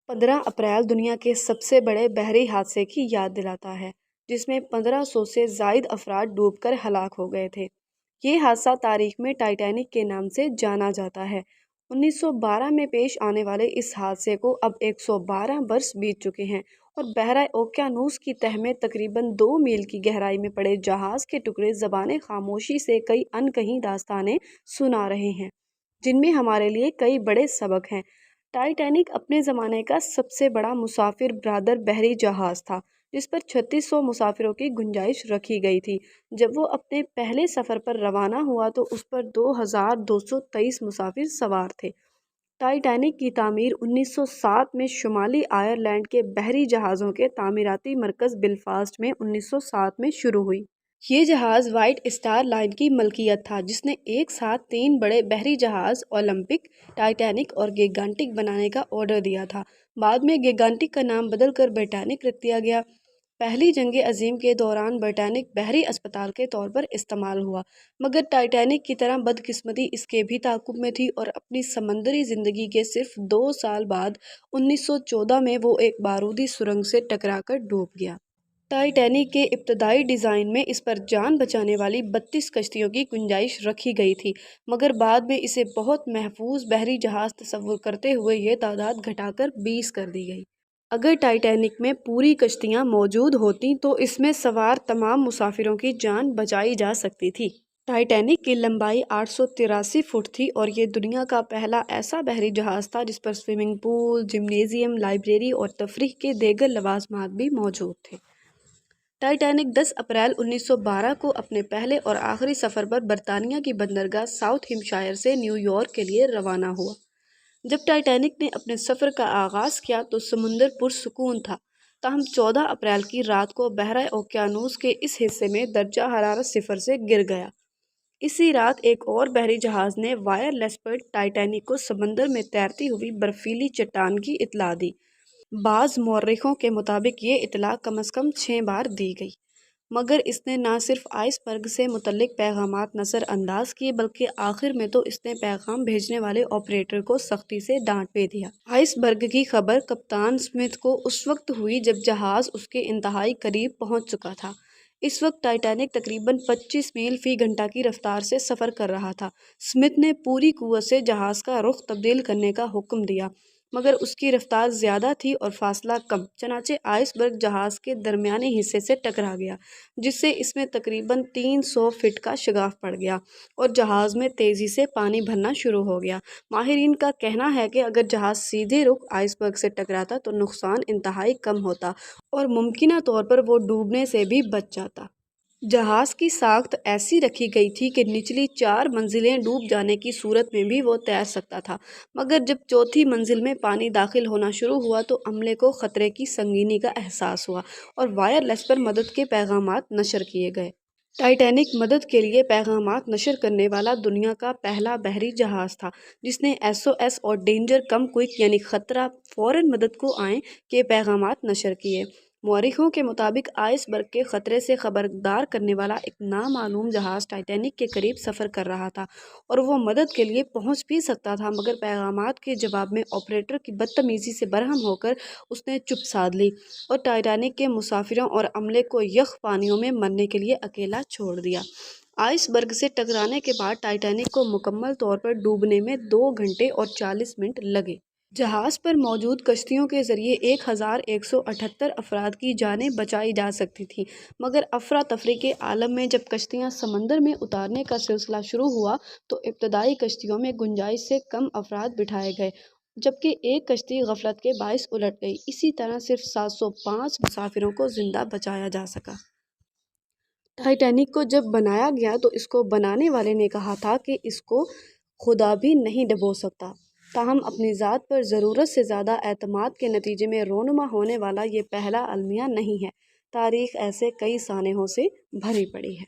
15 April دنیا کے سب سے بڑے بحری حادثے کی یاد دلاتا ہے، جس میں 1500 سے زائد افراد ڈوب کر ہلاک ہو گئے تھے۔ یہ حادثہ تاریخ میں ٹائٹینک کے نام سے جانا جاتا ہے۔ 1912 میں پیش آنے والے اس حادثے کو اب 112 برس بیت چکے ہیں اور بحرۂ اوقیانوس کی تہہ میں تقریباً 2 میل کی گہرائی میں پڑے جہاز کے ٹکڑے زبان خاموشی سے کئی انکہی داستانیں سنا رہے ہیں، جن میں ہمارے لیے کئی بڑے سبق ہیں۔ ٹائٹینک اپنے زمانے کا سب سے بڑا مسافر بردار بحری جہاز تھا، جس پر 3600 مسافروں کی گنجائش رکھی گئی تھی۔ جب وہ اپنے پہلے سفر پر روانہ ہوا تو اس پر 2223 مسافر سوار تھے۔ ٹائٹینک کی تعمیر 1907 میں شمالی آئرلینڈ کے بحری جہازوں کے تعمیراتی مرکز بلفاسٹ میں 1907 میں شروع ہوئی۔ یہ جہاز وائٹ اسٹار لائن کی ملکیت تھا، جس نے ایک ساتھ 3 بڑے بحری جہاز اولمپک، ٹائٹینک اور گیگانٹک بنانے کا آرڈر دیا تھا۔ بعد میں گیگانٹک کا نام بدل کر برٹینک رکھ دیا گیا۔ پہلی جنگ عظیم کے دوران برٹینک بحری اسپتال کے طور پر استعمال ہوا، مگر ٹائٹینک کی طرح بدقسمتی اس کے بھی تعاقب میں تھی اور اپنی سمندری زندگی کے صرف 2 سال بعد 1914 میں وہ ایک بارودی سرنگ سے ٹکرا کر ڈوب گیا۔ ٹائٹینک کے ابتدائی ڈیزائن میں اس پر جان بچانے والی 32 کشتیوں کی گنجائش رکھی گئی تھی، مگر بعد میں اسے بہت محفوظ بحری جہاز تصور کرتے ہوئے یہ تعداد گھٹا کر 20 کر دی گئی۔ اگر ٹائٹینک میں پوری کشتیاں موجود ہوتیں تو اس میں سوار تمام مسافروں کی جان بچائی جا سکتی تھی۔ ٹائٹینک کی لمبائی 883 فٹ تھی اور یہ دنیا کا پہلا ایسا بحری جہاز تھا جس پر سوئمنگ پول، جمنیزیم، لائبریری اور تفریح کے دیگر لوازمات بھی موجود تھے۔ ٹائٹینک 10 اپریل 1912 کو اپنے پہلے اور آخری سفر پر برطانیہ کی بندرگاہ ساؤتھ ہیمپشائر سے نیو یارک کے لیے روانہ ہوا۔ جب ٹائٹینک نے اپنے سفر کا آغاز کیا تو سمندر پرسکون تھا، تاہم 14 اپریل کی رات کو بحرۂ اوقیانوس کے اس حصے میں درجہ حرارت 0 سے گر گیا۔ اسی رات ایک اور بحری جہاز نے وائرلیس پر ٹائٹینک کو سمندر میں تیرتی ہوئی برفیلی چٹان کی اطلاع دی۔ بعض مورخوں کے مطابق یہ اطلاع کم از کم 6 بار دی گئی، مگر اس نے نہ صرف آئس برگ سے متعلق پیغامات نظر انداز کیے بلکہ آخر میں تو اس نے پیغام بھیجنے والے آپریٹر کو سختی سے ڈانٹ بھی دیا۔ آئس برگ کی خبر کپتان اسمتھ کو اس وقت ہوئی جب جہاز اس کے انتہائی قریب پہنچ چکا تھا۔ اس وقت ٹائٹینک تقریباً 25 میل فی گھنٹہ کی رفتار سے سفر کر رہا تھا۔ اسمتھ نے پوری قوت سے جہاز کا رخ تبدیل کرنے کا حکم دیا، مگر اس کی رفتار زیادہ تھی اور فاصلہ کم، چنانچہ آئس برگ جہاز کے درمیانی حصے سے ٹکرا گیا، جس سے اس میں تقریباً 300 فٹ کا شگاف پڑ گیا اور جہاز میں تیزی سے پانی بھرنا شروع ہو گیا۔ ماہرین کا کہنا ہے کہ اگر جہاز سیدھے رخ آئس برگ سے ٹکراتا تو نقصان انتہائی کم ہوتا اور ممکنہ طور پر وہ ڈوبنے سے بھی بچ جاتا۔ جہاز کی ساخت ایسی رکھی گئی تھی کہ نچلی 4 منزلیں ڈوب جانے کی صورت میں بھی وہ تیر سکتا تھا، مگر جب چوتھی منزل میں پانی داخل ہونا شروع ہوا تو عملے کو خطرے کی سنگینی کا احساس ہوا اور وائرلیس پر مدد کے پیغامات نشر کیے گئے۔ ٹائٹینک مدد کے لیے پیغامات نشر کرنے والا دنیا کا پہلا بحری جہاز تھا، جس نے SOS اور ڈینجر کم کوئک یعنی خطرہ فوراً مدد کو آئیں کے پیغامات نشر کیے۔ مورخوں کے مطابق آئس برگ کے خطرے سے خبردار کرنے والا ایک نامعلوم جہاز ٹائٹینک کے قریب سفر کر رہا تھا اور وہ مدد کے لیے پہنچ بھی سکتا تھا، مگر پیغامات کے جواب میں آپریٹر کی بدتمیزی سے برہم ہو کر اس نے چپ سادھ لی اور ٹائٹینک کے مسافروں اور عملے کو یخ پانیوں میں مرنے کے لیے اکیلا چھوڑ دیا۔ آئس برگ سے ٹکرانے کے بعد ٹائٹینک کو مکمل طور پر ڈوبنے میں 2 گھنٹے اور 40 منٹ لگے۔ جہاز پر موجود کشتیوں کے ذریعے 1178 افراد کی جانیں بچائی جا سکتی تھیں، مگر افراتفری کے عالم میں جب کشتیاں سمندر میں اتارنے کا سلسلہ شروع ہوا تو ابتدائی کشتیوں میں گنجائش سے کم افراد بٹھائے گئے، جبکہ ایک کشتی غفلت کے باعث الٹ گئی۔ اسی طرح صرف 705 مسافروں کو زندہ بچایا جا سکا۔ ٹائٹینک کو جب بنایا گیا تو اس کو بنانے والے نے کہا تھا کہ اس کو خدا بھی نہیں ڈبو سکتا، تاہم اپنی ذات پر ضرورت سے زیادہ اعتماد کے نتیجے میں رونما ہونے والا یہ پہلا المیہ نہیں ہے۔ تاریخ ایسے کئی سانحوں سے بھری پڑی ہے۔